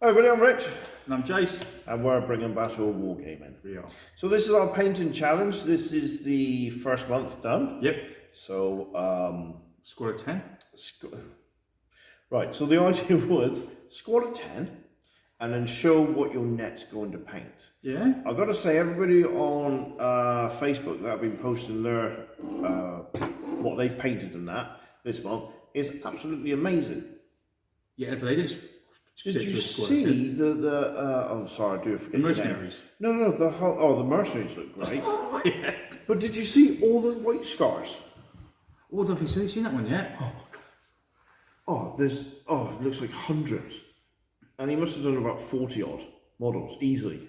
Hi everybody, I'm Rich. And I'm Jace. And we're bringing Battle Wargaming. We are. So this is our painting challenge. This is the first month done. Yep. So, Squad of 10. Right, so the idea was squad of 10 and then show what your net's going to paint. Yeah. I've got to say, everybody on Facebook that have been posting their what they've painted in that this month is absolutely amazing. Yeah, but they didn't. Did you see oh sorry, I do forget the mercenaries? No, the mercenaries look great. Yeah. But did you see all the white scars? Oh, I don't think so. Have you seen that one yet? Oh, it looks like hundreds. And he must have done about 40 odd models, easily.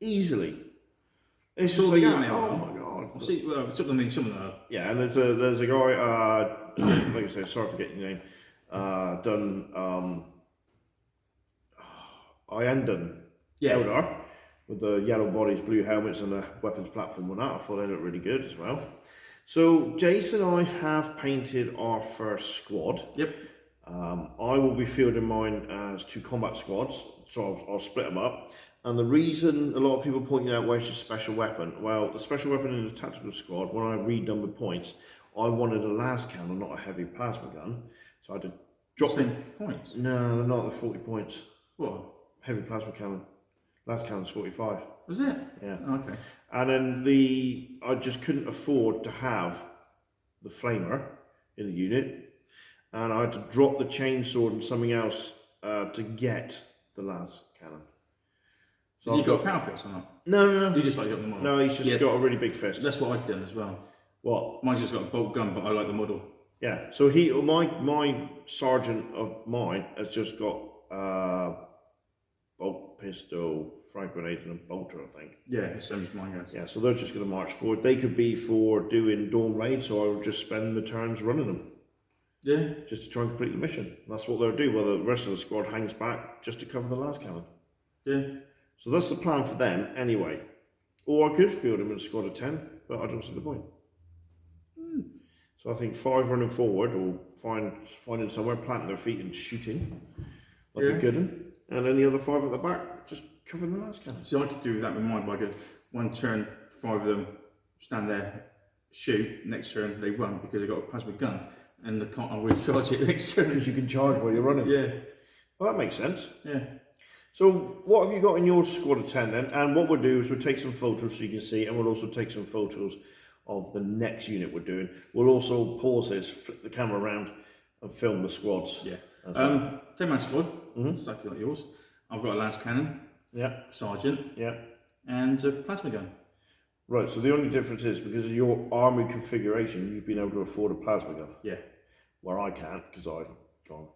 It's just like, oh my god. I see, well, some of them. Yeah, and there's a guy, like I said, sorry for getting your name, done, Iandon Eldar, with the yellow bodies, blue helmets, and the weapons platform on that. I thought they looked really good as well. So Jason and I have painted our first squad. Yep. I will be fielding mine as 2 combat squads, so I'll split them up. And the reason a lot of people pointing out where's your special weapon, well, the special weapon in the tactical squad, when I redone the points, I wanted a las cannon, not a heavy plasma gun. So I had to drop the same points. No, they're not the 40 points. What? Heavy plasma cannon. Las cannon's 45. Was it? Yeah. Okay. And then I just couldn't afford to have the flamer in the unit, and I had to drop the chainsword and something else to get the las cannon. So Has he got a power fist or not? No. You just like got the model? No, he's just got a really big fist. That's what I've done as well. What? Mine's just got a bolt gun, but I like the model. Yeah. So my sergeant of mine has just got bolt pistol, frag grenade, and a bolter, I think. Yeah, same as mine, guys. Yeah, so they're just going to march forward. They could be for doing dawn raids, so I'll just spend the turns running them. Yeah. Just to try and complete the mission. That's what they'll do, while the rest of the squad hangs back just to cover the las cannon. Yeah. So that's the plan for them, anyway. Or I could field them in a squad of 10, but I don't see the point. So I think 5 running forward, or finding somewhere, planting their feet and shooting, like a good one. And then the other 5 at the back, just covering the las cannon. So I could do that with mine, but I could one turn, 5 of them stand there, shoot. Next turn they run because they've got a plasma gun, and they can't always charge it next turn. Because you can charge while you're running. Yeah. Well, that makes sense. Yeah. So what have you got in your squad of 10 then? And what we'll do is we'll take some photos so you can see, and we'll also take some photos of the next unit we're doing. We'll also pause this, flip the camera around, and film the squads. Yeah. Well. 10-man squad, exactly like yours. I've got a las cannon. Yeah. Sergeant. Yeah. And a plasma gun. Right, so the only difference is because of your army configuration, you've been able to afford a plasma gun. Yeah. Where I can't, because I've gone.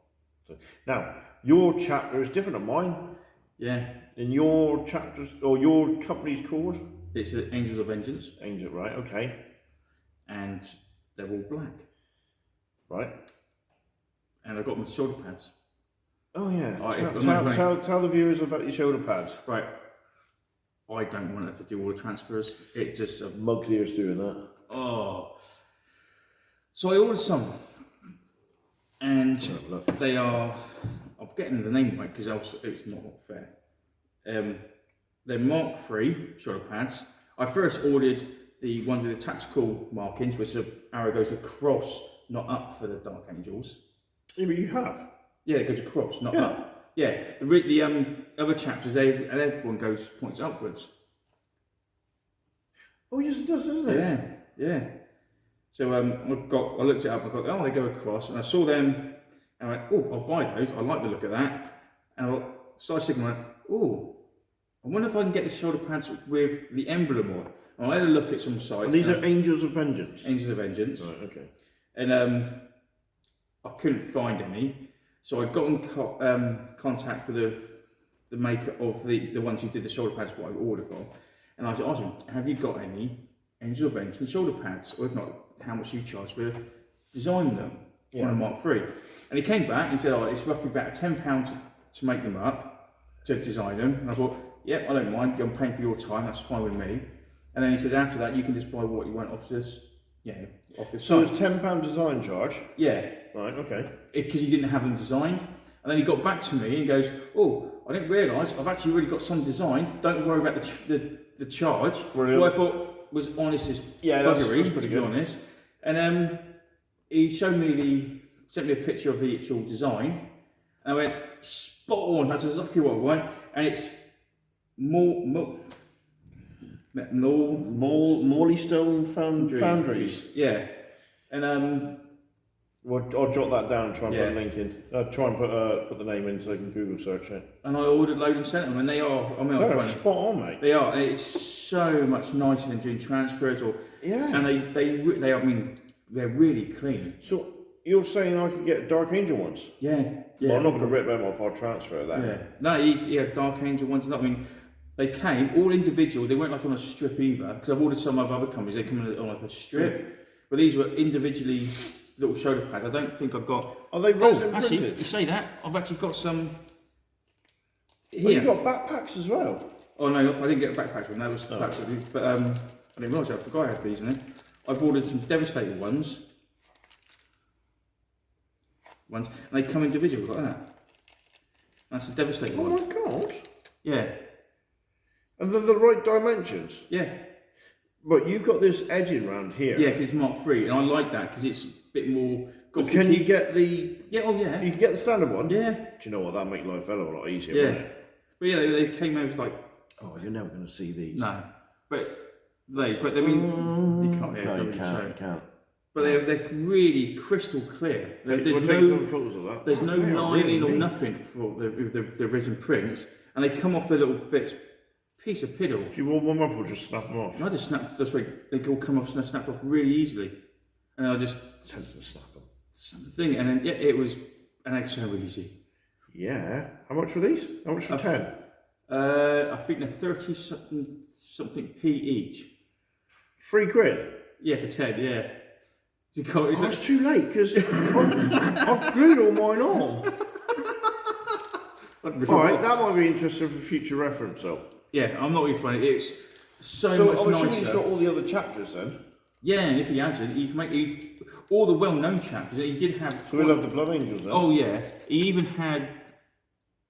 Now, your chapter is different than mine. Yeah. In your chapters, or your company's called? It's the Angels of Vengeance. Angel, right, okay. And they're all black. Right. And I've got my shoulder pads. Oh yeah, Right, tell the viewers about your shoulder pads. Right. I don't want to do all the transfers. It just... Mugclear's doing that. Oh. So I ordered some. And they are... I'm getting the name right because it's not fair. They're Mark III shoulder pads. I first ordered the one with the tactical markings, which the arrow goes across, not up for the Dark Angels. Yeah, but you have. Yeah, it goes across, not up. Yeah, the other chapters, their one points upwards. Oh yes, it does, doesn't it? Yeah. So I looked it up. I got, they go across, and I saw them. And I went, oh, I'll buy those. I like the look of that. And I started thinking, oh, I wonder if I can get the shoulder pads with the emblem on. And I had a look at some sites. And these are Angels of Vengeance. Angels of Vengeance. Right. Okay. And I couldn't find any, so I got in contact with the maker of the ones who did the shoulder pads, what I ordered from, and I asked him, have you got any Angel of Vengeance shoulder pads, or if not, how much you charge for designing them on a Mark III? And he came back and he said, it's roughly about £10 to make them up, to design them. And I thought, I don't mind, I'm paying for your time, that's fine with me. And then he says, after that, you can just buy what you want off this. So it's £10 design charge? Yeah. Right, okay. Because he didn't have them designed. And then he got back to me and goes, oh, I didn't realise I've actually already got some designed. Don't worry about the charge. Brilliant. What I thought was honest as that's buggery, pretty to good. be honest. And he sent me a picture of the actual design, and I went spot on. That's exactly what I want, and it's Morley Stone Foundries. Yeah, and Well, I'll jot that down and try and Yeah. put a link in. Try and put the name in so they can Google search it. and I ordered load and sent them, and they are. I mean, I'm They're funny. spot on, mate. They are. And it's so much nicer than doing transfers Yeah. And they. I mean, they're really clean. So you're saying I could get Dark Angel ones? Yeah. Well, I'm not going to rip them off. I'll transfer that. Yeah. No, he had Dark Angel ones. And I mean, they came all individual. They weren't like on a strip either. Because I've ordered some of other companies. They come on like a strip, but these were individually little shoulder pads. I don't think I've got. Are they resin actually, printed? you say that I've actually got some. Oh, Here. you've got backpacks as well. Oh no, I didn't get a backpack one. That was backpack these, but I didn't realise. I forgot I had these in there. I've ordered some Devastator ones. And they come individual like that. That's the Devastator Oh one. my god! Yeah, And they're the right dimensions. yeah, But you've got this edging round here. yeah. Because it's Mark III, and I like that because it's a bit more. But can you get the? Yeah. Oh yeah. You can get the standard one. Yeah. Do you know what? That make life a hell of a lot easier. Yeah. Wouldn't it? But yeah, they came out like Oh, you're never going to see these. no, but I mean, you can't. Yeah, No, don't you really can't. show. You can't. But they're really crystal clear. We'll There's take no some photos of that. There's no They are lining really or neat. nothing for the resin prints, and they come off the little bits, piece of piddle. Do you want one up or just snap them off? And I just snap. That's way they all come off and snap off really easily, and I just Tend to snap them. something, and then yeah, it was, and it's so easy. Yeah. How much were these? How much for 10? I think they're 30 something p each. £3. Yeah, for 10. Yeah. You can't, Oh, it's too late because I've glued all mine on. Alright, that might be interesting for future reference though. Yeah, I'm not even funny. It's so So much I'm assuming nicer. he's got all the other chapters then. Yeah, and if he hasn't, he can make all the well-known chapters. He did have. So we'll have the Blood Angels then. Oh yeah, he even had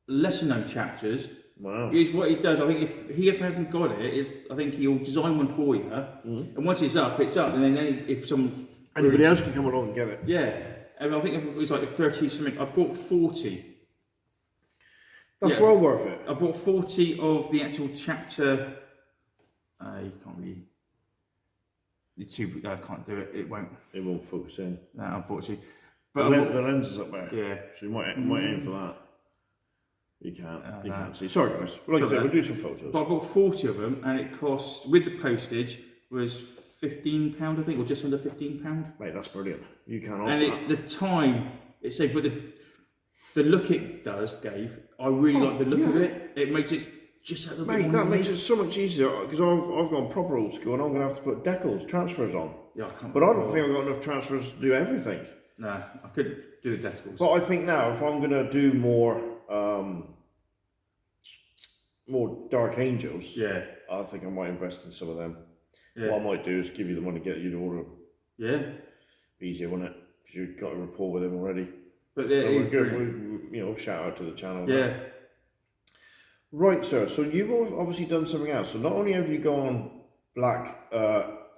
lesser-known chapters. Wow. Is what he does. I think if he hasn't got it, I think he'll design one for you, and once it's up, and then if some Anybody else can come along and get it. yeah, and I think it was like 30 something. I bought 40. That's Yeah. well worth it. I bought 40 of the actual chapter. You can't really. I can't do it. It won't. It won't focus in. Unfortunately. The, But the lens is up back. yeah. So you might aim for that. You can't. You no. can't see. Sorry guys. Well, like I said, we'll do some photos. But I bought 40 of them, and it cost with the postage was £15, I think, or just under £15. Mate, that's brilliant. You can't And answer that. the time it saved, but the look it gave, I really like the look of it. It makes it just a little bit Mate, more that makes unique. it so much easier because I've gone proper old school and I'm going to have to put decals, transfers on. Yeah, I can't. But I don't think I've got enough transfers to do everything. No, I couldn't do the decimals. But I think now if I'm going to do more Dark Angels, Yeah, I think I might invest in some of them. yeah, What I might do is give you the money, get you to order them. yeah. Easier, wouldn't it? Because you've got a rapport with them already. But yeah, So it we're was good. brilliant. We, shout out to the channel. Yeah, Right, sir. So you've obviously done something else. So not only have you gone black.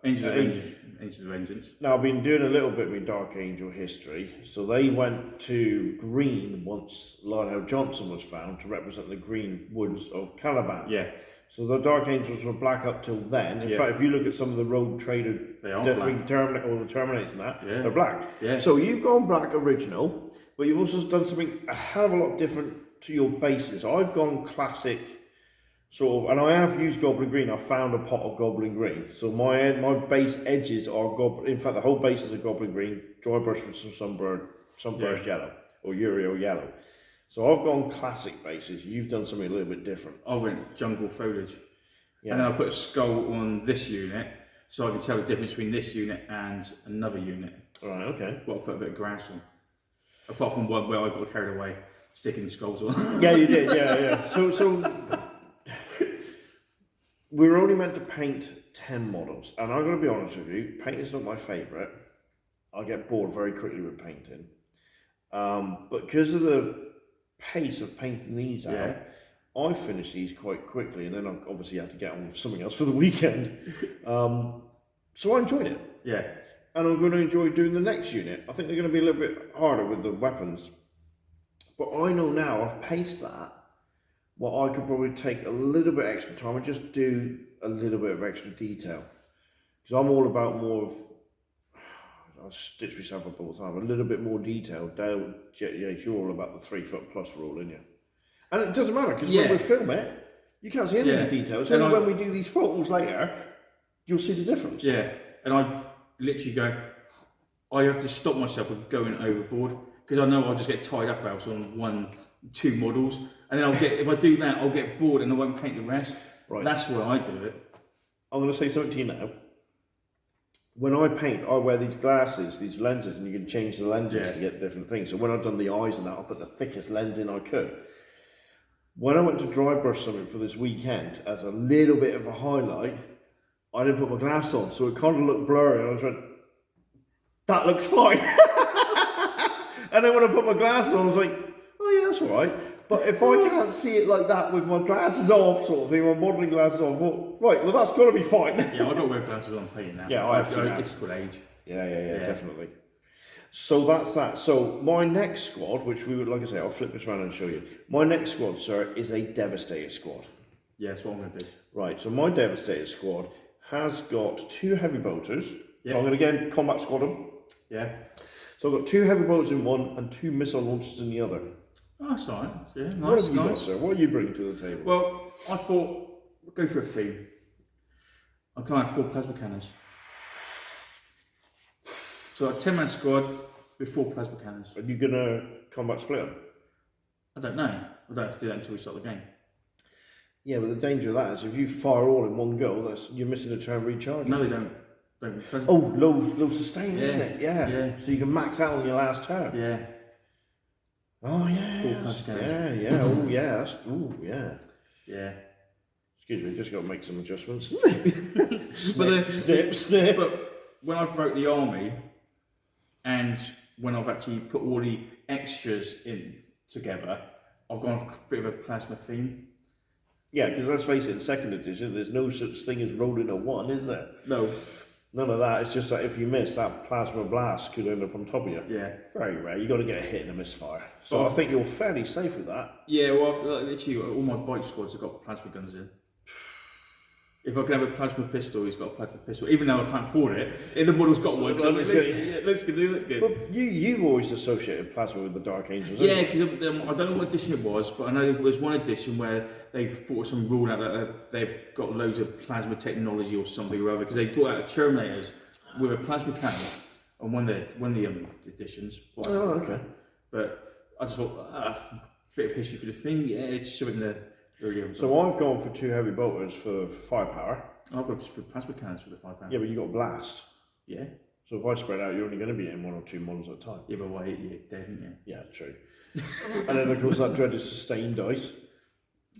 Angels of Vengeance. Angels of Vengeance. Now I've been doing a little bit with Dark Angel history. So they went to green once Lionel Johnson was found to represent the green woods of Caliban. Yeah, So the Dark Angels were black up till then. In fact, if you look at some of the Road Trader They are Deathwing Terminator or the Terminators and that, Yeah. they're black. Yeah. So you've gone black original, but you've also done something a hell of a lot different to your bases. I've gone classic sort of, and I have used Goblin Green. I found a pot of Goblin Green. So my base edges are Goblin. In fact, the whole base is a Goblin Green, dry brush with some sunburst yellow or Uriel yellow. So I've gone classic bases. You've done something a little bit different. I went jungle foliage. Yeah. And then I put a skull on this unit so I can tell the difference between this unit and another unit. All right. Okay. Well, I put a bit of grass on. Apart from one where I got carried away sticking skulls on. Yeah, you did. Yeah. So we were only meant to paint 10 models, and I'm going to be honest with you, painting's not my favourite. I get bored very quickly with painting, but because of the pace of painting these out, I finished these quite quickly, and then I obviously had to get on with something else for the weekend. So I enjoyed it. Yeah. And I'm going to enjoy doing the next unit. I think they're going to be a little bit harder with the weapons. But I know now I've paced that. Well, I could probably take a little bit extra time and just do a little bit of extra detail. Because I'm all about more of, I stitch myself up all the time, a little bit more detail. Dale, you're all about the 3 foot plus rule, aren't you? And it doesn't matter, because when we film it, you can't see any of the details. Only when we do these photos later, you'll see the difference. Yeah, and I literally go, I have to stop myself from going overboard, because I know I'll just get tied up else on 1-2 models, and then if I do that, I'll get bored and I won't paint the rest. Right. That's where I do it. I'm going to say something to you now. When I paint, I wear these glasses, these lenses, and you can change the lenses to get different things. So when I've done the eyes and that, I put the thickest lens in I could. When I went to dry brush something for this weekend as a little bit of a highlight, I didn't put my glass on, so it kind of looked blurry. And I just went, that looks fine. And then when I put my glasses on, I was like, oh yeah, that's all right. But if I can't see it like that with my glasses off, sort of thing, my modelling glasses off, well, right, well that's got to be fine. Yeah, I've got to wear glasses on painting now. Yeah, I have to now. It's good age. Yeah, definitely. So that's that. So my next squad, which we would, like I say, I'll flip this around and show you. My next squad, sir, is a Devastator squad. Yeah, that's what I'm going to do. Right, so my Devastator squad has got 2 heavy bolters. Yeah. So I'm going to again combat squad them. Yeah. So I've got 2 heavy bolters in one and 2 missile launchers in the other. Oh, that's all right. Yeah, nice, What have you nice. got, sir? What are you bringing to the table? Well, I thought, we'll go for a theme. I'm going to have 4 plasma cannons. So a 10-man squad with 4 plasma cannons. Are you going to combat split them? I don't know. I don't have to do that until we start the game. Yeah, but the danger of that is if you fire all in one go, you're missing a turn recharge. No, they don't. Oh, low sustain, Yeah. isn't it? Yeah. So you can max out on your last turn. Yeah. Oh yeah. 4 plasma cannons. Yeah. Oh yeah. Yeah. Yeah. Excuse me, just got to make some adjustments. snip. But when I've wrote the army, and when I've actually put all the extras in together, I've gone for a bit of a plasma theme. Yeah, because let's face it, in 2nd edition, there's no such thing as rolling a 1, is there? No. None of that. It's just that if you miss, that plasma blast could end up on top of you. Yeah. Very rare. You got to get a hit and a misfire. So I think you're fairly safe with that. Yeah, well, literally, all my bike squads have got plasma guns in. If I can have a plasma pistol, he's got a plasma pistol. Even though I can't afford it, the model's got one. So let's do it. Good. But you've always associated plasma with the Dark Angels, Yeah, haven't you? because I don't know what edition it was, but I know there was one edition where they brought some rule out that they've got loads of plasma technology or something or other, because they brought out Terminators with a plasma cannon on one of the editions. Oh, okay. But I just thought, a bit of history for the thing, yeah, it's something that. So I've gone for 2 heavy bolters for firepower. I've got for plasma cannons for the £5. Yeah, but you got blast. Yeah. So if I spread out, you're only going to be in 1 or 2 models at a time. Yeah, but why you're dead, aren't you? Yeah, true. And then of course that dreaded sustained dice.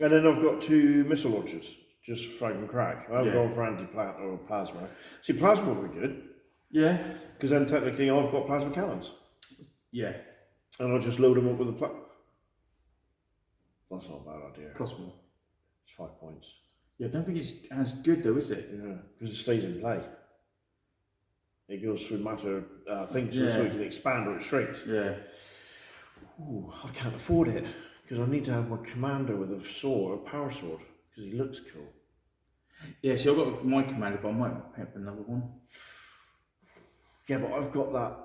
And then I've got 2 missile launchers, just frag and crack. I haven't gone for anti-plat or plasma. See, plasma would be good. Yeah. Because then technically I've got plasma cannons. Yeah. And I'll just load them up with a That's not a bad idea. Cost more. It's 5 points. Yeah, I don't think it's as good though, is it? Yeah, because it stays in play. It goes through matter things so it can expand or it shrinks. Yeah. Ooh, I can't afford it because I need to have my commander with a sword, a power sword, because he looks cool. Yeah, so I've got my commander, but I might pick up another one. Yeah, but I've got that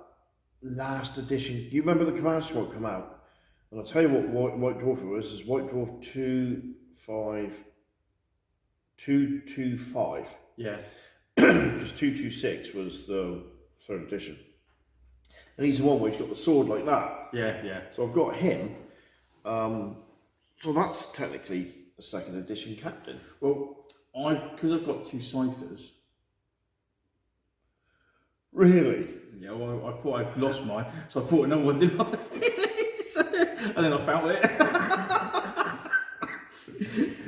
last edition. Do you remember the command sword come out? And I'll tell you what White Dwarf it was. It's White Dwarf 225. Yeah. Because 226 was the 3rd edition. And he's the one where he's got the sword like that. Yeah. So I've got him. So that's technically a 2nd edition captain. Well, because I've got 2 ciphers. Really? Yeah, well, I thought I'd lost mine, so I bought another one, didn't I? And then I found it.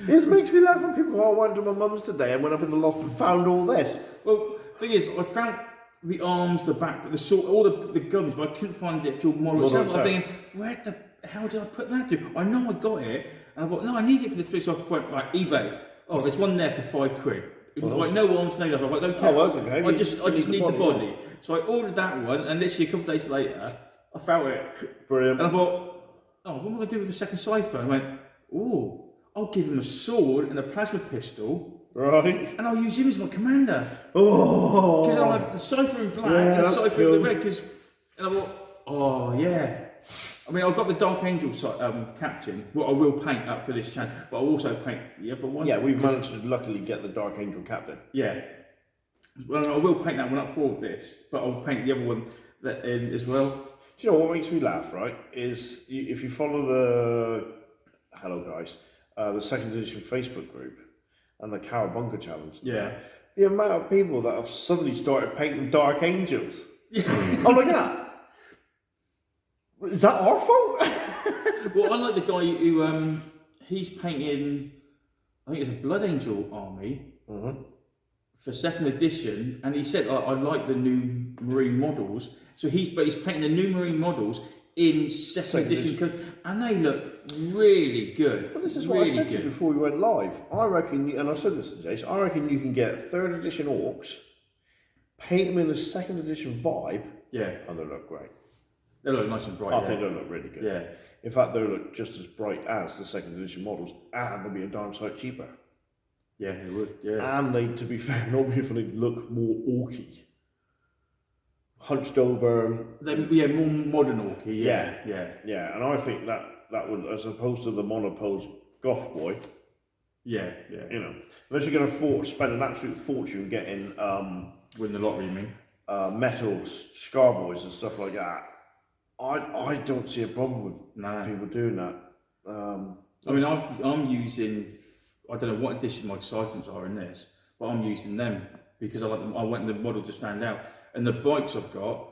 This makes me laugh when people go, I went to my mum's today and went up in the loft and found all this. Well, the thing is, I found the arms, the back, the sword, all the guns, but I couldn't find the actual model itself. I'm thinking, where the hell did I put that to? I know I got it, and I thought, no, I need it for this place. So I went, right, eBay. Oh, there's one there for £5. Like, no arms, no nothing. I don't care. Oh, that's okay. I just need the body. So I ordered that one, and literally a couple of days later, I found it. Brilliant. And I thought, oh, what am I going to do with the second Cypher? And I went, oh, I'll give him a sword and a plasma pistol, Right. and I'll use him as my commander. Oh. Because I'll have the Cypher in black Yeah, and the that's Cypher cool. in the red. And I thought, oh yeah. I mean, I've got the Dark Angel captain, what I will paint up for this channel, but I'll also paint the other one. Yeah, we've managed to luckily get the Dark Angel captain. Yeah. Well, I will paint that one up for this, but I'll paint the other one in as well. Do you know what makes me laugh, right? Is if you follow the Hello Guys, the second edition Facebook group and the Cowabunga challenge. Yeah. The amount of people that have suddenly started painting Dark Angels. I'm like, is that our fault? Well, I like the guy who he's painting, I think it's a Blood Angel army for second edition, and he said I like the new Marine models. So he's painting the new Marine models in second edition, and they look really good. Well, this is what I said to you before we went live. I reckon, and I said this to Jace, I reckon you can get third edition orcs, paint them in the second edition vibe, and they look great. They look nice and bright. I think they look really good. Yeah. In fact, they look just as bright as the second edition models, and they'll be a darn sight cheaper. Yeah, they would. Yeah. And they, to be fair, not really look more orky. Hunched over. More modern orky. Yeah, and I think that would, as opposed to the monopose goth boy. Yeah. You know, unless you're going to spend an absolute fortune getting win the lottery, you mean? metal scar boys and stuff like that. I don't see a problem with people doing that. I mean, I'm using, I don't know what edition my sergeants are in this, but I'm using them because I like them. I want the model to stand out. And the bikes I've got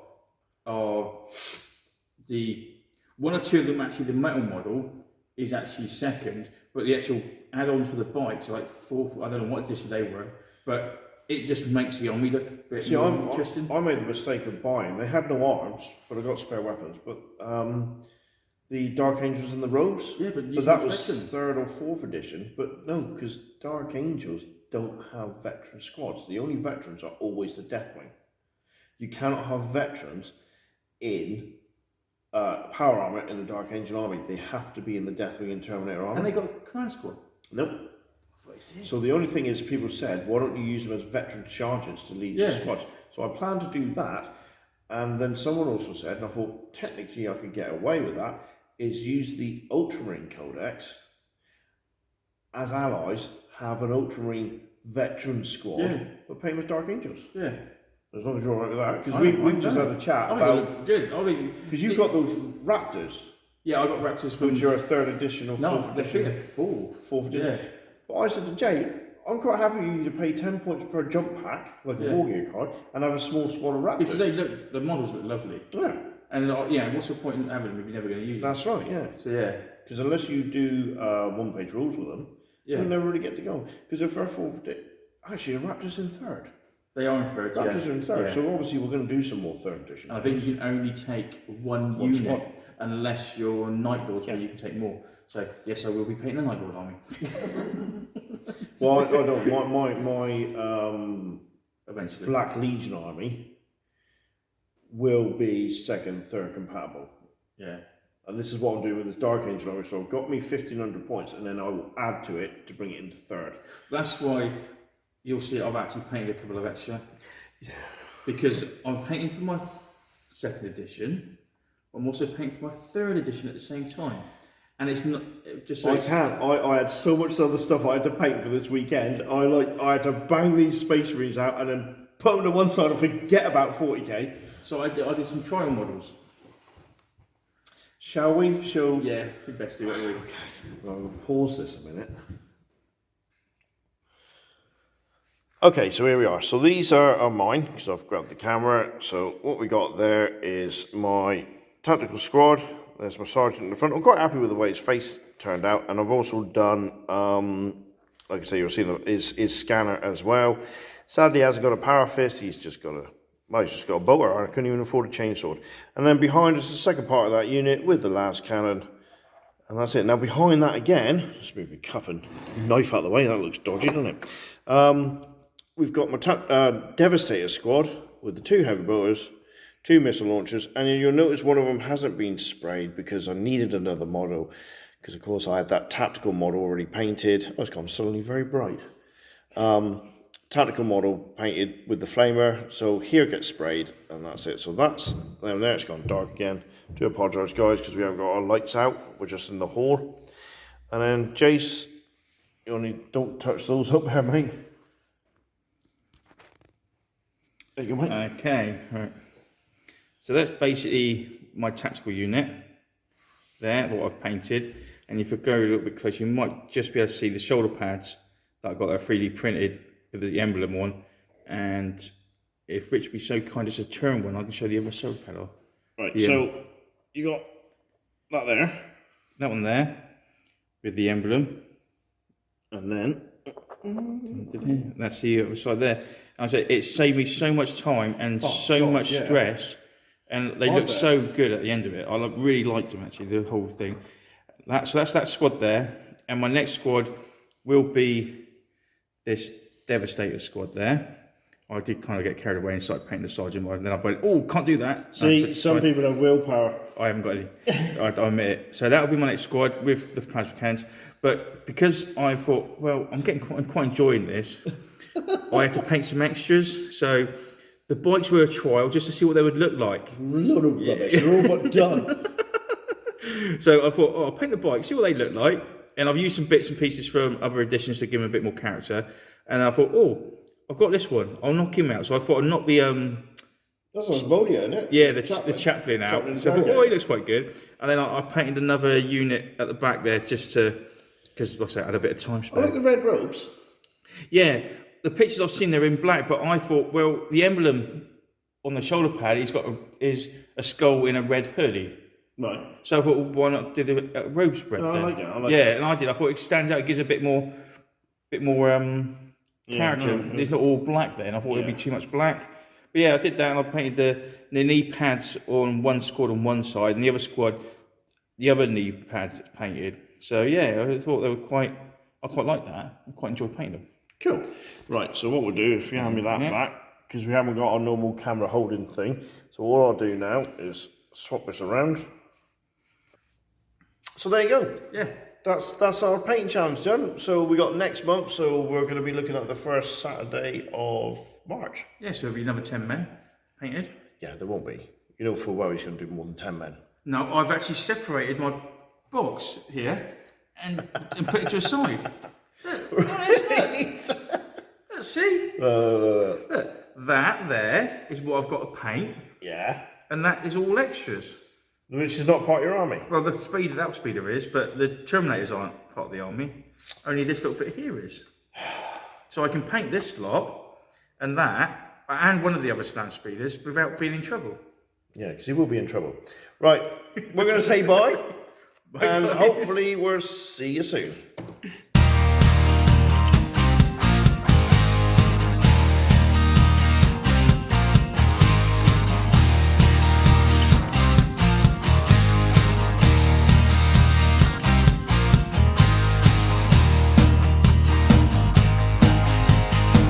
are one or two of them, actually the metal model is actually second, but the actual add-ons for the bikes are like fourth. I don't know what edition they were, but it just makes the army look a bit more interesting. I made the mistake of buying. They had no arms, but I got spare weapons. But the Dark Angels and the Rogues. Yeah, but that was third or fourth edition. But no, because Dark Angels don't have veteran squads. The only veterans are always the Deathwing. You cannot have veterans in power armor in the Dark Angel army. They have to be in the Deathwing and Terminator army. And they got a command squad. Nope. So the only thing is, people said, why don't you use them as veteran sergeants to lead your squads? So I plan to do that, and then someone also said, and I thought technically I could get away with that, is use the Ultramarine Codex as allies, have an Ultramarine veteran squad, but pay them as Dark Angels. Yeah. As long as you're alright with that, because we've just had a chat about. Good. Because you've got those Raptors. Yeah, I got Raptors from. Which are a third edition or fourth edition. No, they're fourth edition. Yeah. But I said to Jay, I'm quite happy with you to pay 10 points per jump pack, like a war gear card, and have a small squad of Raptors. Because the models look lovely. Yeah. And what's the point in having them if you're never going to use them? That's right, yeah. So yeah. Because unless you do one-page rules with them, you'll never really get to go. Because if they're fourth, actually, the Raptors in third. They are in third, Raptors are in third, so obviously we're going to do some more third edition. And I think you can only take one unit squad. Unless you're Night Lords, where you can take more. So yes, I will be painting a Night Lord army. Well, I don't. My eventually Black Legion army will be second, third compatible. Yeah. And this is what I'm doing with this Dark Angel army. So I've got me 1,500 points, and then I will add to it to bring it into third. That's why you'll see I've actually painted a couple of extra. Yeah. Because I'm painting for my second edition. I'm also painting for my third edition at the same time. And it's not just so I had so much other stuff I had to paint for this weekend. I had to bang these Space Marines out and then put them to one side and forget about 40k. So I did some trial models. Shall we? Yeah, we best do it. Okay. Well, we'll pause this a minute. Okay, so here we are. So these are mine, because I've grabbed the camera. So what we got there is my tactical squad. There's my sergeant in the front. I'm quite happy with the way his face turned out. And I've also done, like I say, you'll see his scanner as well. Sadly, he hasn't got a power fist. He's just got a bow arrow. I couldn't even afford a chainsword. And then behind us, the second part of that unit with the last cannon. And that's it. Now behind that again, just move my cup and knife out of the way. That looks dodgy, doesn't it? We've got my Devastator squad with the 2 heavy bolters, 2 missile launchers, and you'll notice one of them hasn't been sprayed because I needed another model. Because of course I had that tactical model already painted. Oh, it's gone suddenly very bright. Tactical model painted with the flamer, so here it gets sprayed, and that's it. So that's down there. It's gone dark again. Do apologise, guys, because we haven't got our lights out. We're just in the hall. And then Jace, you only don't touch those up there, mate. There you go, mate. Okay, right. So that's basically my tactical unit there, what I've painted. And if I go a little bit closer, you might just be able to see the shoulder pads that I've got that are 3D printed with the emblem on. And if Rich be so kind as to turn one, I can show the other shoulder pad off. Right, so you got that there. That one there with the emblem. And then that's the other side there. And I said it saved me so much time and much stress, and they look so good at the end of it. I really liked them actually, the whole thing. So that's that squad there, and my next squad will be this Devastator squad there. I did kind of get carried away and started painting the sergeant, and then I went, oh, can't do that. See, some people have willpower. I haven't got any. I admit it. So that will be my next squad with the plasma cans. But because I thought, well, I'm quite enjoying this, I had to paint some extras. So the bikes were a trial just to see what they would look like. A lot of rubbish. They're all but done. So I thought, oh, I'll paint the bike, see what they look like. And I've used some bits and pieces from other editions to give them a bit more character. And I thought, oh, I've got this one. I'll knock him out. So I thought I'd knock the that's Osmodia, isn't it? yeah, the chaplain out. So I thought, oh, he looks quite good. And then I painted another unit at the back there just to, because like I said, I had a bit of time spare. I like the red robes. Yeah, the pictures I've seen, they're in black, but I thought, well, the emblem on the shoulder pad, is a skull in a red hoodie. Right. So I thought, well, why not do the robe spread? No, I like it. And I did. I thought it stands out. It gives a bit more character. It's not all black there, and I thought it'd be too much black. But yeah, I did that, and I painted the knee pads on one squad on one side, and the other squad, the other knee pads painted. So yeah, I thought they were I quite like that. I quite enjoyed painting them. Cool. Right, so what we'll do, if you hand me that back, because we haven't got our normal camera holding thing, so all I'll do now is swap this around. So there you go. Yeah. That's our painting challenge done. So we got next month, so we're going to be looking at the first Saturday of March. Yeah, so it'll be another 10 men painted. Yeah, there won't be. You know full well he's going to do more than 10 men. No, I've actually separated my box here and put it to a side. Let's see. Look, that there is what I've got to paint. Yeah. And that is all extras. Which is not part of your army. Well, the Outspeeder is, but the Terminators aren't part of the army. Only this little bit here is. So I can paint this lot and that and one of the other Stand Speeders without being in trouble. Yeah, because he will be in trouble. Right, we're going to say bye. And hopefully we'll see you soon.